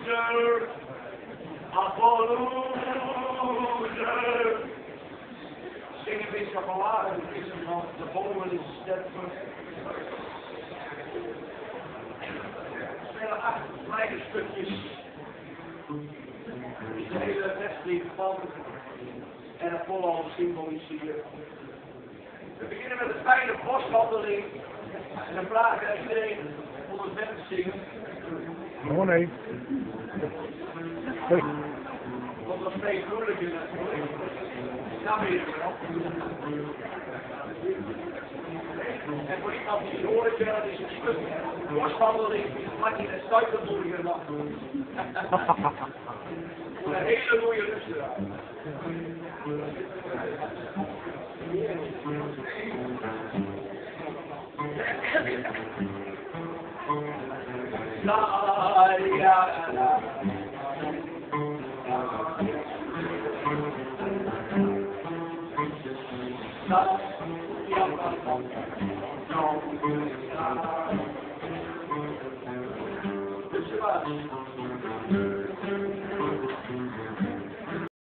loser, a poor loser. Zing een beetje van waar, want de bomen is sterker. Snelle 8 kleine stukjes. De hele westelijk van en een volle symboliseert. We beginnen met een fijne boswandeling en dan vragen aan iedereen om het weg te zingen. Oh nee. Hey. Want dat is steeds moeilijker natuurlijk. Dan weer wel. En voor iemand die het hoort, dat is een stuk boswandeling, had je een stuiterburger nog. Een hele mooie restaurant. La la la.